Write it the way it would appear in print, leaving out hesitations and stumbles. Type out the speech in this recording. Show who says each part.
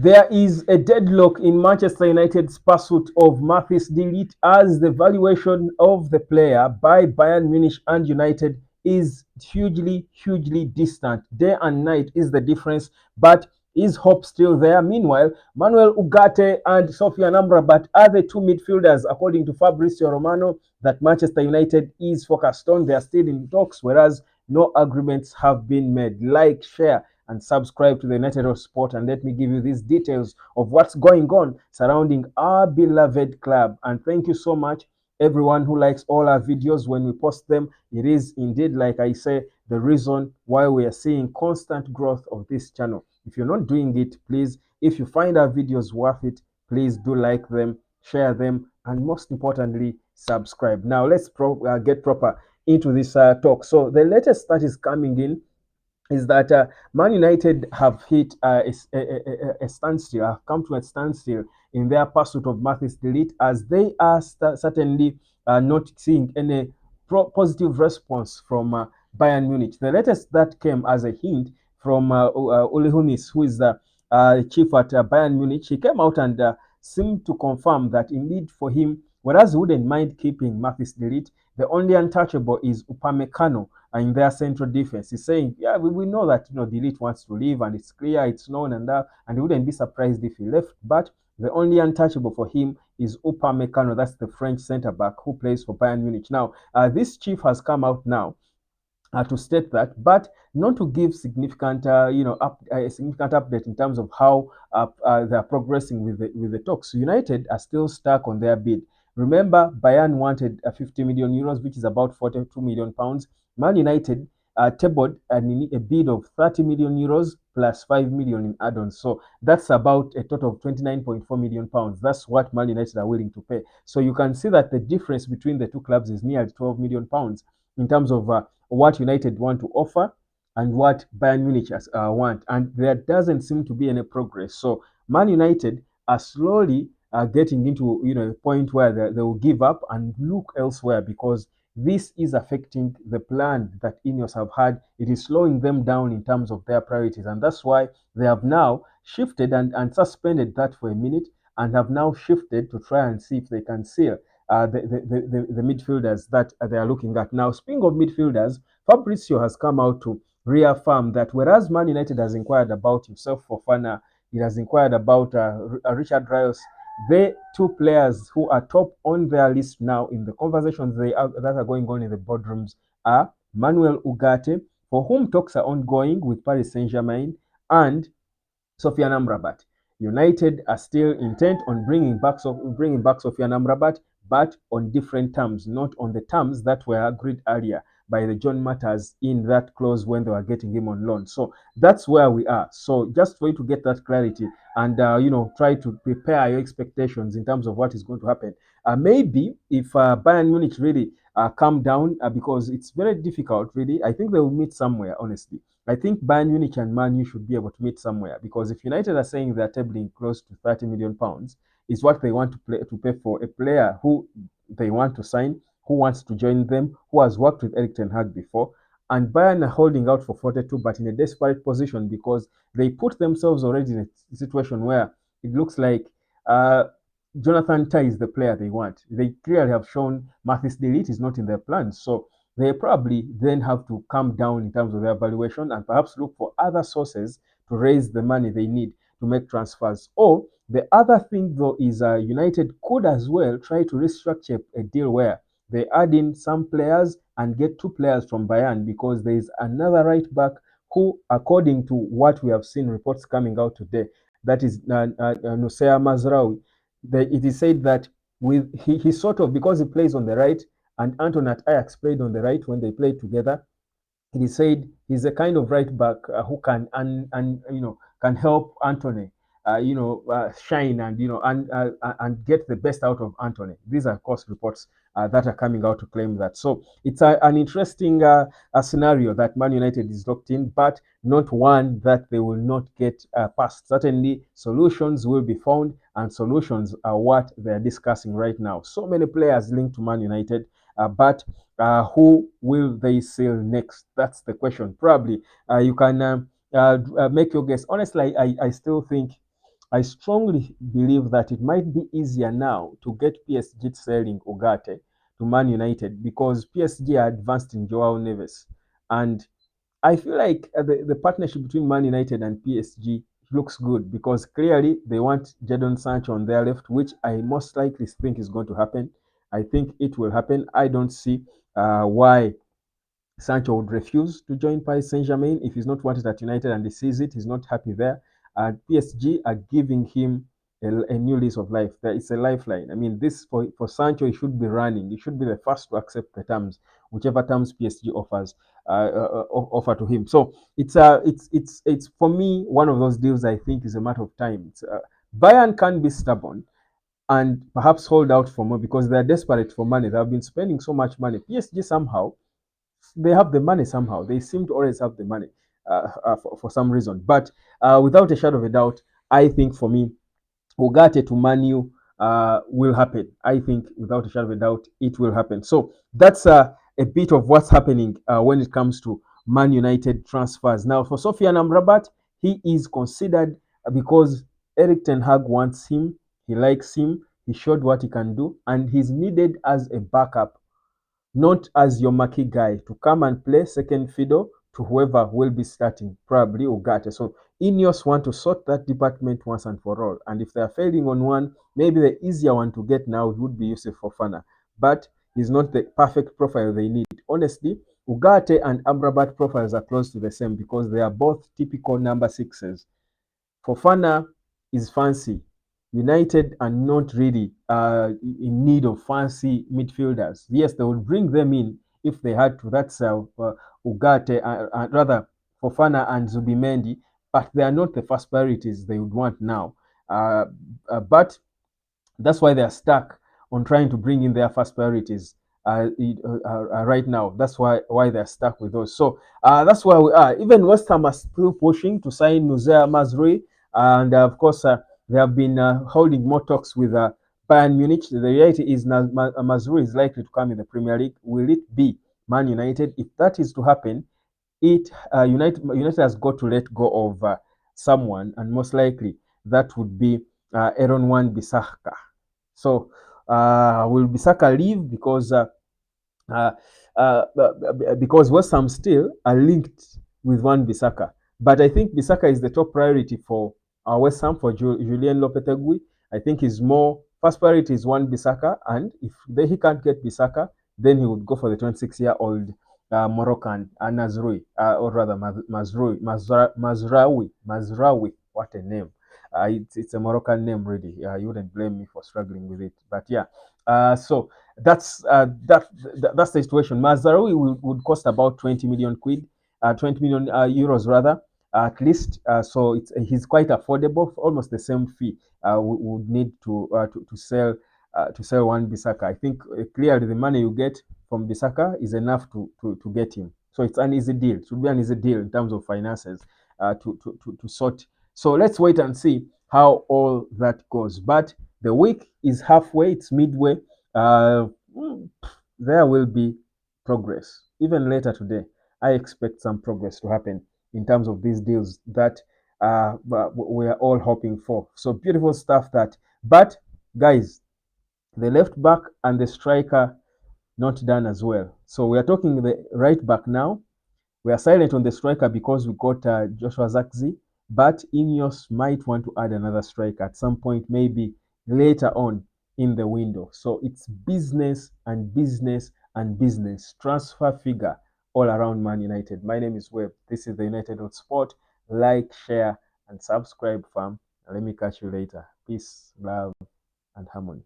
Speaker 1: There is a deadlock in Manchester United's pursuit of Mathis de Ligt as the valuation of the player by Bayern Munich and United is hugely distant. Day and night is the difference, but is hope still there? Meanwhile, Manuel Ugarte and Sofian Amrabat are the two midfielders, according to Fabrizio Romano, that Manchester United is focused on. They are still in talks, whereas no agreements have been made. Like, share, and subscribe to the United of Sport, and let me give you these details of what's going on surrounding our beloved club. And thank you so much, everyone who likes all our videos when we post them. It is indeed, like I say, the reason why we are seeing constant growth of this channel. If you're not doing it, please, if you find our videos worth it, please do like them, share them, and most importantly, subscribe. Now let's get proper into this talk. So the latest that is coming in is that Man United have hit a standstill, have come to a standstill in their pursuit of Mathis de Ligt, as they are certainly not seeing any positive response from Bayern Munich. The latest that came as a hint from Uli Hoeneß, who is the chief at Bayern Munich. He came out and seemed to confirm that indeed for him, whereas he wouldn't mind keeping Mathis de Ligt, the only untouchable is Upamecano in their central defense. He's saying, yeah, we know that the Ligt wants to leave, and it's clear, it's known, and he wouldn't be surprised if he left. But the only untouchable for him is Upamecano. That's the French centre back who plays for Bayern Munich. Now, this chief has come out now to state that, but not to give significant, a significant update in terms of how they are progressing with the talks. United are still stuck on their bid. Remember, Bayern wanted 50 million euros, which is about 42 million pounds. Man United tabled a bid of 30 million euros plus 5 million in add-ons. So that's about a total of 29.4 million pounds. That's what Man United are willing to pay. So you can see that the difference between the two clubs is nearly 12 million pounds in terms of what United want to offer and what Bayern Munich want. And there doesn't seem to be any progress. So Man United are slowly getting into a point where they will give up and look elsewhere, because this is affecting the plan that Ineos have had. It is slowing them down in terms of their priorities, and that's why they have now shifted and suspended that for a minute, and have now shifted to try and see if they can seal the midfielders that they are looking at. Now, speaking of midfielders, Fabrizio has come out to reaffirm that whereas Man United has inquired about Yusuf Fofana, it has inquired about Richard Rios, the two players who are top on their list now in the conversations that are going on in the boardrooms are Manuel Ugarte, for whom talks are ongoing with Paris Saint-Germain, and Sofian Amrabat. United are still intent on bringing back Sofian Amrabat, but on different terms, not on the terms that were agreed earlier by the John Matters in that clause when they were getting him on loan. So that's where we are. So just for you to get that clarity and try to prepare your expectations in terms of what is going to happen. Maybe if Bayern Munich really calm down, because it's very difficult, really. I think they will meet somewhere, honestly. I think Bayern Munich and Man U should be able to meet somewhere, because if United are saying they're tabling close to 30 million pounds, is what they want to pay for a player who they want to sign, who wants to join them, who has worked with Erik ten Hag before, and Bayern are holding out for 42, but in a desperate position because they put themselves already in a situation where it looks like Jonathan Tah is the player they want. They clearly have shown Mathis de Ligt is not in their plans, so they probably then have to come down in terms of their valuation and perhaps look for other sources to raise the money they need to make transfers. Or the other thing, though, is United could as well try to restructure a deal where they add in some players and get two players from Bayern, because there is another right back who, according to what we have seen reports coming out today, that is Nusayr Mazraoui. It is said that he sort of, because he plays on the right, and Anton at Ajax played on the right when they played together. He said he's a kind of right back who can help Anthony, shine and and get the best out of Anthony. These are, of course, reports that are coming out to claim that. So it's an interesting scenario that Man United is locked in, but not one that they will not get past. Certainly, solutions will be found, and solutions are what they're discussing right now. So many players linked to Man United, but who will they sell next? That's the question. Probably you can make your guess. Honestly, I still think I strongly believe that it might be easier now to get PSG selling Ugarte to Man United because PSG are advanced in Joao Neves. And I feel like the partnership between Man United and PSG looks good because clearly they want Jadon Sancho on their left, which I most likely think is going to happen. I think it will happen. I don't see why Sancho would refuse to join Paris Saint-Germain if he's not wanted at United and he sees it, he's not happy there. And PSG are giving him a new lease of life. It's a lifeline. I mean, this for Sancho, he should be running. He should be the first to accept the terms, whichever terms PSG offer to him. So it's for me one of those deals. I think is a matter of time. Bayern can be stubborn and perhaps hold out for more because they're desperate for money. They have been spending so much money. PSG somehow they have the money somehow. They seem to always have the money for some reason. But without a shadow of a doubt, I think for me, Ugarte to Manu will happen. I think without a shadow of a doubt, it will happen. So that's a bit of what's happening when it comes to Man United transfers. Now, for Sofian Amrabat, he is considered because Eric Ten Hag wants him. He likes him. He showed what he can do, and he's needed as a backup not as your marquee guy to come and play second fiddle to whoever will be starting, probably Ugarte. So Ineos want to sort that department once and for all. And if they are failing on one, maybe the easier one to get now would be Yusuf Fofana. But he's not the perfect profile they need. Honestly, Ugarte and Amrabat profiles are close to the same because they are both typical number sixes. Fofana is fancy. United are not really in need of fancy midfielders. Yes, they would bring them in if they had to. That's Ugarte, rather Fofana and Zubimendi, but they are not the first priorities they would want now. But that's why they're stuck on trying to bring in their first priorities right now. That's why they're stuck with those. So that's why we are. Even West Ham are still pushing to sign Nuzea Mazrui, and of course they have been holding more talks with Bayern Munich. The reality is Mazrui is likely to come in the Premier League. Will it be Man United? If that is to happen, United has got to let go of someone, and most likely that would be Aaron Wan Bissaka. So will Bissaka leave uh, because West Ham still are linked with Wan Bissaka. But I think Bissaka is the top priority for West Ham for Julien Lopetegui. I think his more first priority is Wan Bissaka, and if he can't get Bissaka, then he would go for the 26-year-old Moroccan Nazrui, or rather Mazraoui. What a name! It's a Moroccan name, really. You wouldn't blame me for struggling with it, but yeah. So that's the situation. Mazraoui would cost about 20 million quid, 20 million euros rather, at least. So he's quite affordable, almost the same fee we would need to sell Wan Bissaka. I think clearly the money you get from Bissaka is enough to get him. So it's an easy deal. It should be an easy deal in terms of finances to sort. So let's wait and see how all that goes. But the week is halfway, it's midway. Uh, there will be progress. Even later today, I expect some progress to happen in terms of these deals that we are all hoping for. So beautiful stuff that. But guys, the left back and the striker not done as well. So we are talking the right back now. We are silent on the striker because we got Joshua Zirkzee, but Ineos might want to add another striker at some point, maybe later on in the window. So it's business and business and business. Transfer figure all around Man United. My name is Webb. This is the United Sport. Like, share, and subscribe, fam. Let me catch you later. Peace, love, and harmony.